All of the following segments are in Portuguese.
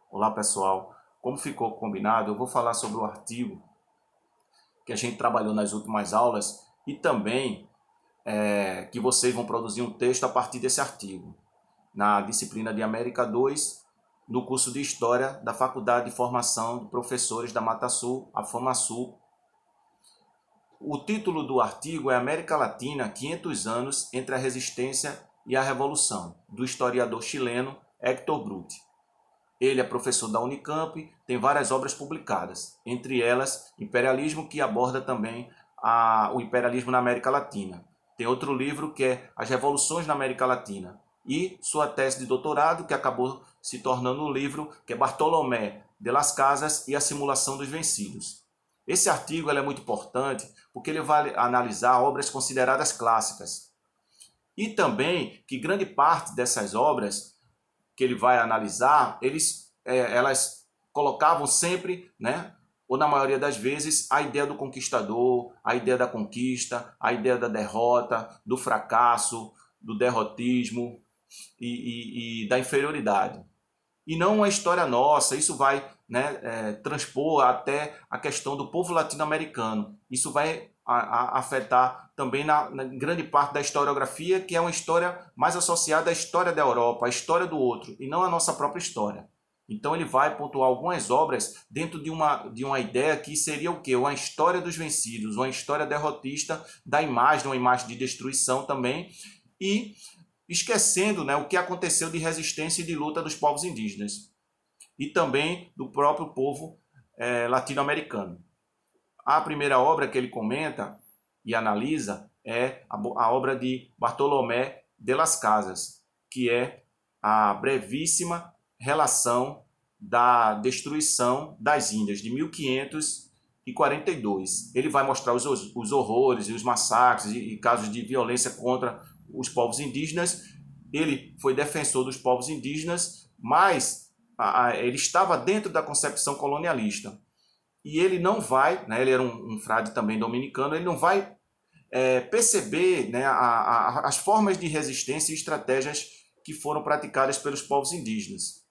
Olá pessoal, como ficou combinado, eu vou falar sobre o artigo que a gente trabalhou nas últimas aulas e também que vocês vão produzir um texto a partir desse artigo, na disciplina de América 2, no curso de História da Faculdade de Formação de Professores da Mata Sul, a FamaSul. O título do artigo é América Latina, 500 anos entre a resistência e a revolução, do historiador chileno Héctor Brutti. Ele é professor da Unicamp, tem várias obras publicadas, entre elas Imperialismo, que aborda também o imperialismo na América Latina. Tem outro livro que é As Revoluções na América Latina. E sua tese de doutorado, que acabou se tornando um livro, que é Bartolomé de las Casas e a Simulação dos Vencidos. Esse artigo é muito importante porque ele vai analisar obras consideradas clássicas. E também que grande parte dessas obras que ele vai analisar, elas colocavam sempre, né, ou na maioria das vezes, a ideia do conquistador, a ideia da conquista, a ideia da derrota, do fracasso, do derrotismo e da inferioridade. E não uma história nossa, isso vai, né, transpor até a questão do povo latino-americano. Isso vai afetar também na grande parte da historiografia, que é uma história mais associada à história da Europa, à história do outro, e não à nossa própria história. Então ele vai pontuar algumas obras dentro de uma ideia que seria o quê? Uma história dos vencidos, uma história derrotista da imagem, uma imagem de destruição também, e esquecendo, né, o que aconteceu de resistência e de luta dos povos indígenas e também do próprio povo latino-americano. A primeira obra que ele comenta e analisa é a obra de Bartolomé de las Casas, que é a brevíssima relação da destruição das Índias de 1542. Ele vai mostrar os horrores e os massacres e casos de violência contra os povos indígenas. Ele foi defensor dos povos indígenas, mas ele estava dentro da concepção colonialista. E ele não vai, né, ele era um frade também dominicano, ele não vai perceber, né, as formas de resistência e estratégias que foram praticadas pelos povos indígenas.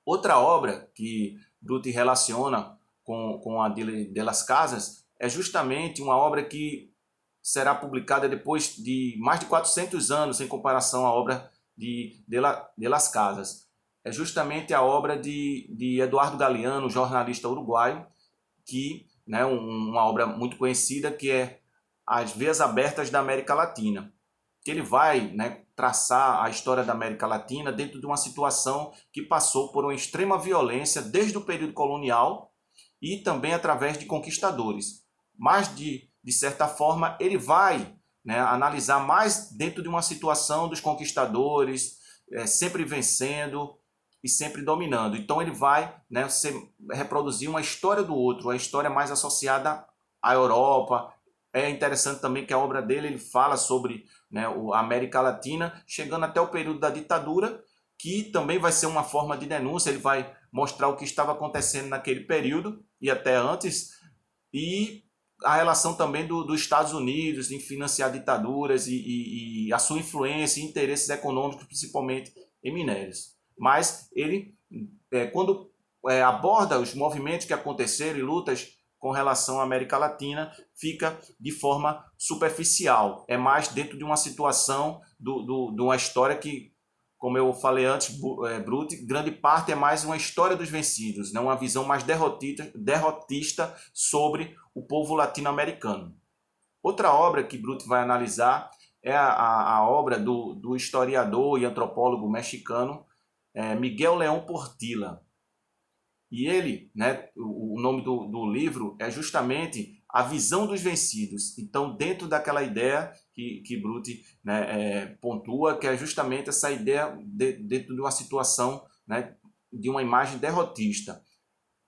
Outra obra que Brutti relaciona com a de las Casas é justamente uma obra que será publicada depois de mais de 400 anos em comparação à obra de las Casas. É justamente a obra de Eduardo Galeano, jornalista uruguaio, que, né, uma obra muito conhecida, que é As Veias Abertas da América Latina, que ele vai, né, traçar a história da América Latina dentro de uma situação que passou por uma extrema violência desde o período colonial e também através de conquistadores. Mas, de certa forma, ele vai, né, analisar mais dentro de uma situação dos conquistadores, sempre vencendo e sempre dominando. Então ele vai, né, reproduzir uma história do outro, uma história mais associada à Europa. É interessante também que a obra dele ele fala sobre, né, a América Latina, chegando até o período da ditadura, que também vai ser uma forma de denúncia. Ele vai mostrar o que estava acontecendo naquele período e até antes, e a relação também dos Estados Unidos em financiar ditaduras e a sua influência e interesses econômicos, principalmente em minérios. Mas ele, quando aborda os movimentos que aconteceram e lutas com relação à América Latina, fica de forma superficial. É mais dentro de uma situação, de uma história que, como eu falei antes, Brutti, grande parte é mais uma história dos vencidos, né? Uma visão mais derrotista sobre o povo latino-americano. Outra obra que Brutti vai analisar é a obra do historiador e antropólogo mexicano Miguel León Portilla. E ele, né, o nome do livro é justamente A Visão dos Vencidos. Então, dentro daquela ideia que Brutti, né, pontua, que é justamente essa ideia dentro de uma situação, né, de uma imagem derrotista,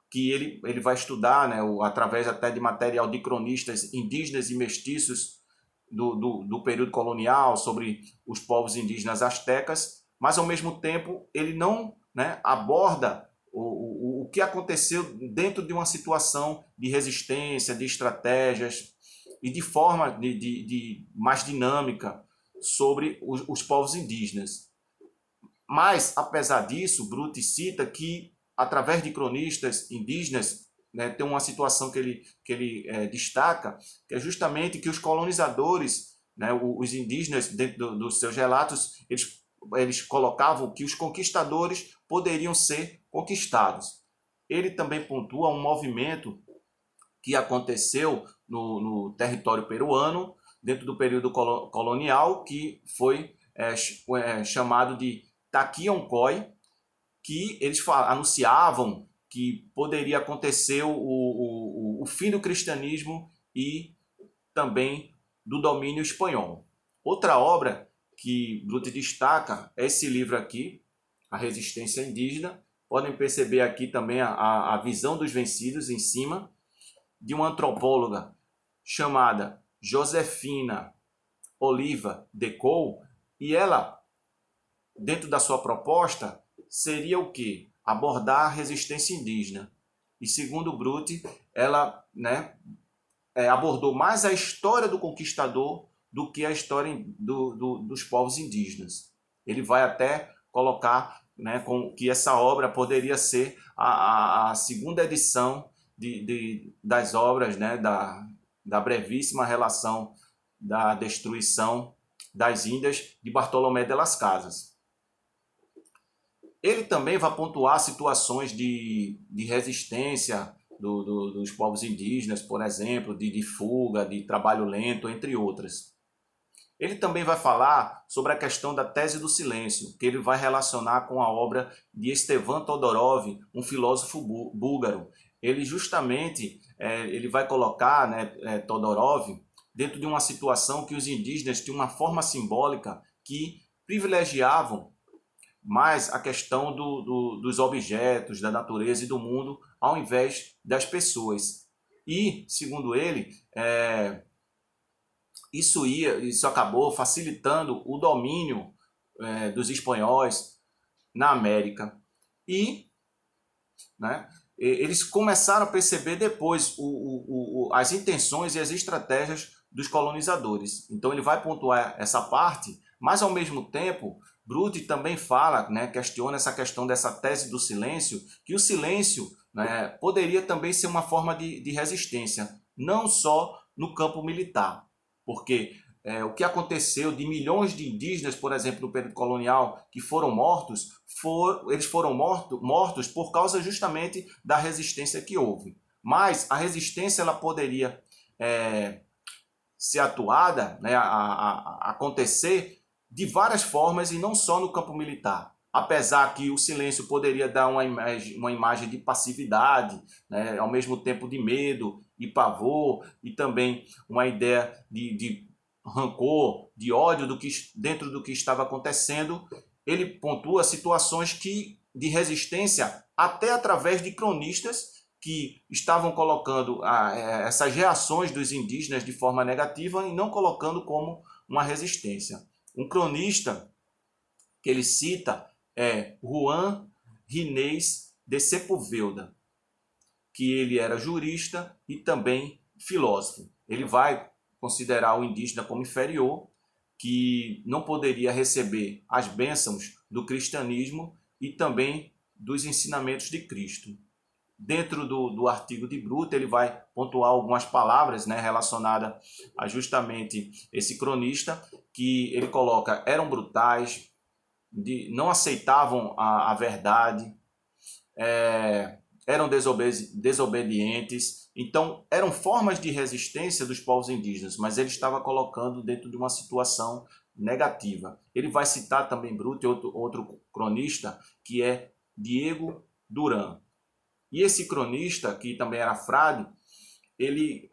que ele vai estudar, né, através até de material de cronistas indígenas e mestiços do período colonial, sobre os povos indígenas astecas, mas ao mesmo tempo ele não, né, aborda o que aconteceu dentro de uma situação de resistência, de estratégias e de forma de mais dinâmica sobre os povos indígenas. Mas, apesar disso, Brutti cita que através de cronistas indígenas, né, tem uma situação que ele destaca, que é justamente que os colonizadores, né, os indígenas, dentro dos seus relatos, eles colocavam que os conquistadores poderiam ser conquistados. Ele também pontua um movimento que aconteceu no território peruano, dentro do período colonial, que foi chamado de Taquiancói, que eles anunciavam que poderia acontecer o fim do cristianismo e também do domínio espanhol. Outra obra que Brute destaca é esse livro aqui, A Resistência Indígena. Podem perceber aqui também a visão dos vencidos em cima, de uma antropóloga chamada Josefina Oliva de Cole, e ela, dentro da sua proposta, seria o quê? Abordar a resistência indígena. E segundo Brute, ela, né, abordou mais a história do conquistador do que a história dos povos indígenas. Ele vai até colocar, né, que essa obra poderia ser a segunda edição das obras, né, da brevíssima relação da destruição das Índias de Bartolomé de las Casas. Ele também vai pontuar situações de resistência dos povos indígenas, por exemplo, de fuga, de trabalho lento, entre outras. Ele também vai falar sobre a questão da tese do silêncio, que ele vai relacionar com a obra de Estevan Todorov, um filósofo búlgaro. Ele justamente ele vai colocar, né, Todorov dentro de uma situação que os indígenas tinham uma forma simbólica que privilegiavam mais a questão dos objetos, da natureza e do mundo, ao invés das pessoas. E, segundo ele, isso acabou facilitando o domínio dos espanhóis na América. E, né, eles começaram a perceber depois as intenções e as estratégias dos colonizadores. Então ele vai pontuar essa parte, mas ao mesmo tempo Brute também fala, né, questiona essa questão dessa tese do silêncio, que o silêncio, né, poderia também ser uma forma de resistência, não só no campo militar, porque o que aconteceu de milhões de indígenas, por exemplo, no período colonial, que foram mortos, eles foram mortos por causa justamente da resistência que houve. Mas a resistência ela poderia ser atuada, né, acontecer de várias formas e não só no campo militar. Apesar que o silêncio poderia dar uma imagem de passividade, né, ao mesmo tempo de medo e pavor, e também uma ideia de rancor, de ódio dentro do que estava acontecendo, ele pontua situações de resistência até através de cronistas que estavam colocando essas reações dos indígenas de forma negativa e não colocando como uma resistência. Um cronista que ele cita é Juan Rinés de Sepúlveda, que ele era jurista e também filósofo. Ele vai considerar o indígena como inferior, que não poderia receber as bênçãos do cristianismo e também dos ensinamentos de Cristo. Dentro do artigo de Brute, ele vai pontuar algumas palavras, né, relacionadas a justamente esse cronista, que ele coloca eram brutais, não aceitavam a verdade, eram desobedientes. Então, eram formas de resistência dos povos indígenas, mas ele estava colocando dentro de uma situação negativa. Ele vai citar também Brute, outro cronista, que é Diego Duran. E esse cronista, que também era frade, ele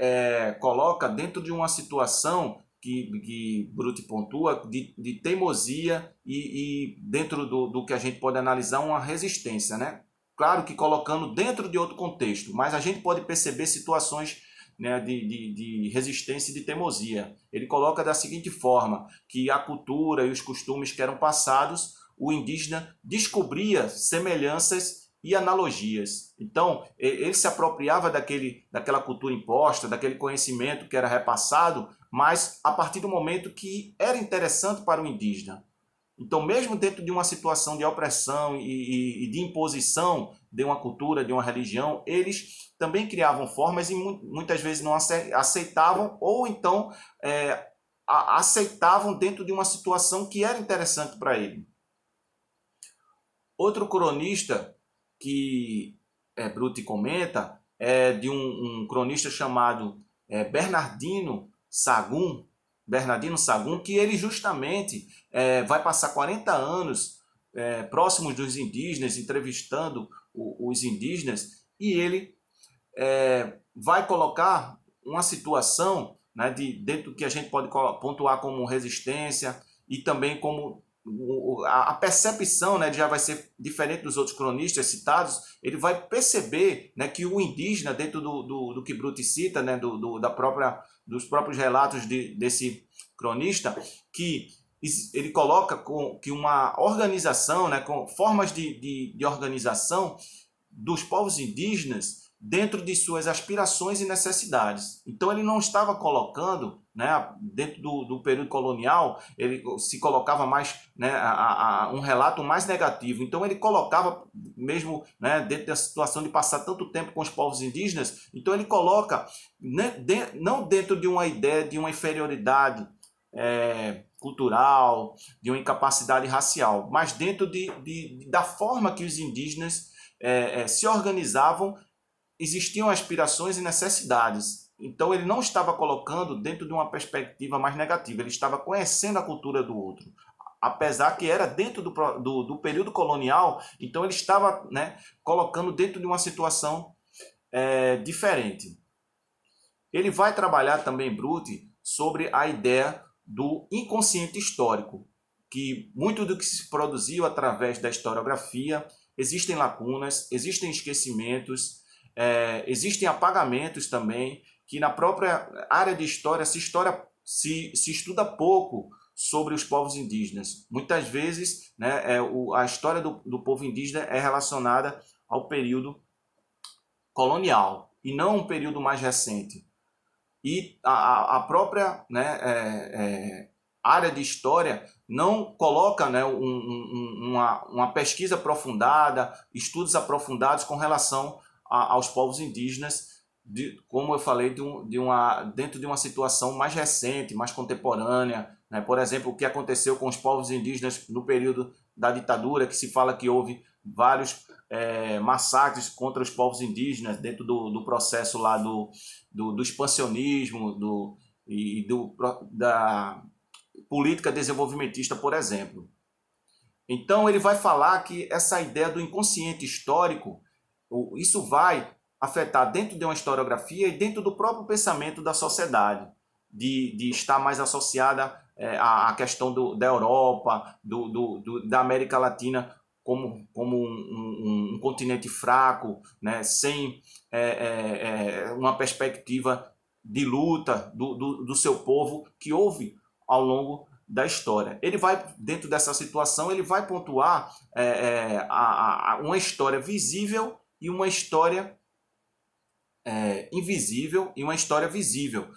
coloca dentro de uma situação que Brute pontua de teimosia e dentro do que a gente pode analisar uma resistência, né? Claro que colocando dentro de outro contexto, mas a gente pode perceber situações, né, de resistência e de teimosia. Ele coloca da seguinte forma, que a cultura e os costumes que eram passados, o indígena descobria semelhanças e analogias. Então, ele se apropriava daquela cultura imposta, daquele conhecimento que era repassado, mas a partir do momento que era interessante para o indígena. Então, mesmo dentro de uma situação de opressão e de imposição de uma cultura, de uma religião, eles também criavam formas e muitas vezes não aceitavam, ou então aceitavam dentro de uma situação que era interessante para ele. Outro cronista que Bruti comenta é de um cronista chamado Bernardino Sagún, que ele justamente vai passar 40 anos próximos dos indígenas, entrevistando os indígenas, e ele vai colocar uma situação, né, dentro do que a gente pode pontuar como resistência e também como a percepção, né, já vai ser diferente dos outros cronistas citados. Ele vai perceber, né, que o indígena, dentro do que Bruti cita, né, dos próprios relatos desse cronista, que ele coloca que uma organização, né, com formas de organização dos povos indígenas dentro de suas aspirações e necessidades. Então ele não estava colocando, né, dentro do período colonial, ele se colocava mais, né, um relato mais negativo. Então ele colocava, mesmo, né, dentro da situação de passar tanto tempo com os povos indígenas, então ele coloca, né, não dentro de uma ideia de uma inferioridade cultural, de uma incapacidade racial, mas dentro da forma que os indígenas se organizavam. Existiam aspirações e necessidades. Então ele não estava colocando dentro de uma perspectiva mais negativa, ele estava conhecendo a cultura do outro. Apesar que era dentro do período colonial, então ele estava, né, colocando dentro de uma situação diferente. Ele vai trabalhar também, Bruti, sobre a ideia do inconsciente histórico, que muito do que se produziu através da historiografia, existem lacunas, existem esquecimentos, existem apagamentos também, que na própria área de história se estuda pouco sobre os povos indígenas. Muitas vezes, né, a história do povo indígena é relacionada ao período colonial e não um período mais recente. E a própria, né, área de história não coloca, né, uma pesquisa aprofundada, estudos aprofundados com relação aos povos indígenas, como eu falei, dentro de uma situação mais recente, mais contemporânea, né? Por exemplo, o que aconteceu com os povos indígenas no período da ditadura, que se fala que houve vários massacres contra os povos indígenas dentro do processo lá do expansionismo da política desenvolvimentista, por exemplo. Então ele vai falar que essa ideia do inconsciente histórico, isso vai afetar dentro de uma historiografia e dentro do próprio pensamento da sociedade, de estar mais associada à questão da Europa, da América Latina como um continente fraco, né, sem uma perspectiva de luta do seu povo que houve ao longo da história. Ele vai, dentro dessa situação, ele vai pontuar uma história visível e uma história invisível e uma história visível.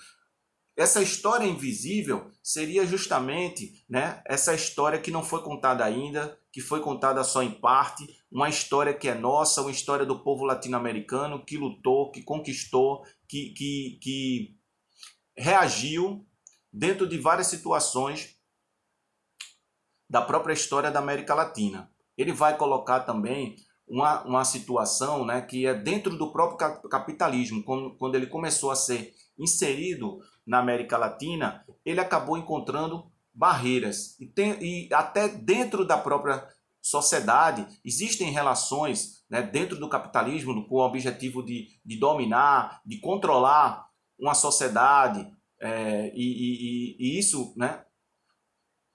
Essa história invisível seria justamente, né, essa história que não foi contada ainda, que foi contada só em parte, uma história que é nossa, uma história do povo latino-americano que lutou, que conquistou, que reagiu dentro de várias situações da própria história da América Latina. Ele vai colocar também uma situação, né, que é dentro do próprio capitalismo, quando ele começou a ser inserido na América Latina, ele acabou encontrando barreiras. E até dentro da própria sociedade existem relações, né, dentro do capitalismo com o objetivo de dominar, de controlar uma sociedade, e isso, né,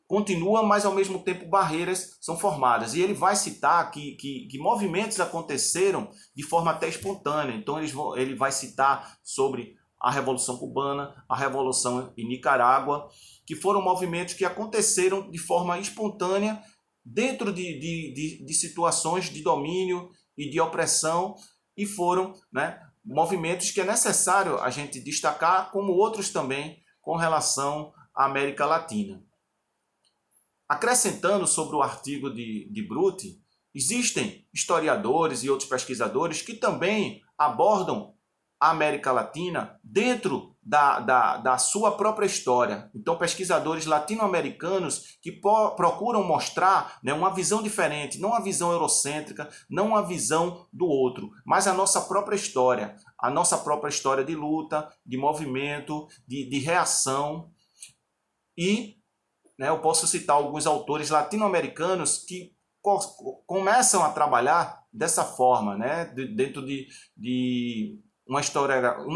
continua, mas ao mesmo tempo barreiras são formadas. E ele vai citar que movimentos aconteceram de forma até espontânea. Então ele vai citar sobre a Revolução Cubana, a Revolução em Nicarágua, que foram movimentos que aconteceram de forma espontânea dentro de situações de domínio e de opressão, e foram, né, movimentos que é necessário a gente destacar, como outros também com relação à América Latina. acrescentando sobre o artigo de Brute, existem historiadores e outros pesquisadores que também abordam a América Latina dentro da sua própria história. Então, pesquisadores latino-americanos que procuram mostrar, né, uma visão diferente, não a visão eurocêntrica, não a visão do outro, mas a nossa própria história de luta, de movimento, de reação. E, né, eu posso citar alguns autores latino-americanos que começam a trabalhar dessa forma, né, dentro de uma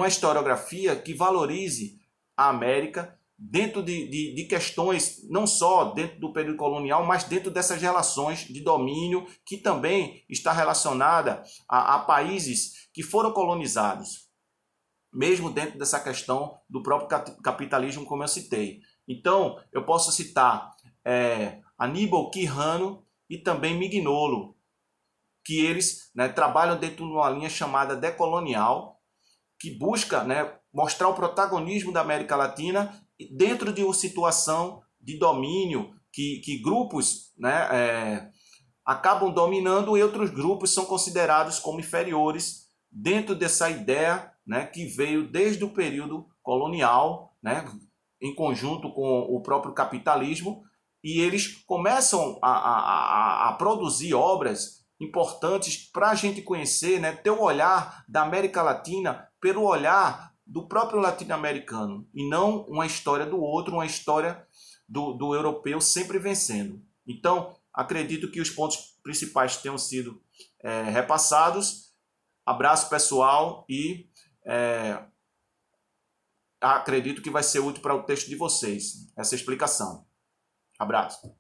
historiografia que valorize a América dentro de questões, não só dentro do período colonial, mas dentro dessas relações de domínio que também está relacionada a países que foram colonizados, mesmo dentro dessa questão do próprio capitalismo, como eu citei. Então, eu posso citar Aníbal Quijano e também Mignolo, que eles, né, trabalham dentro de uma linha chamada decolonial, que busca, né, mostrar o protagonismo da América Latina dentro de uma situação de domínio que grupos, né, acabam dominando e outros grupos são considerados como inferiores dentro dessa ideia, né, que veio desde o período colonial, né, em conjunto com o próprio capitalismo, e eles começam a produzir obras importantes para a gente conhecer, né, ter o olhar da América Latina pelo olhar do próprio latino-americano, e não uma história do outro, uma história do europeu sempre vencendo. Então, acredito que os pontos principais tenham sido repassados. Abraço, pessoal, e acredito que vai ser útil para o texto de vocês, essa explicação. Abraço.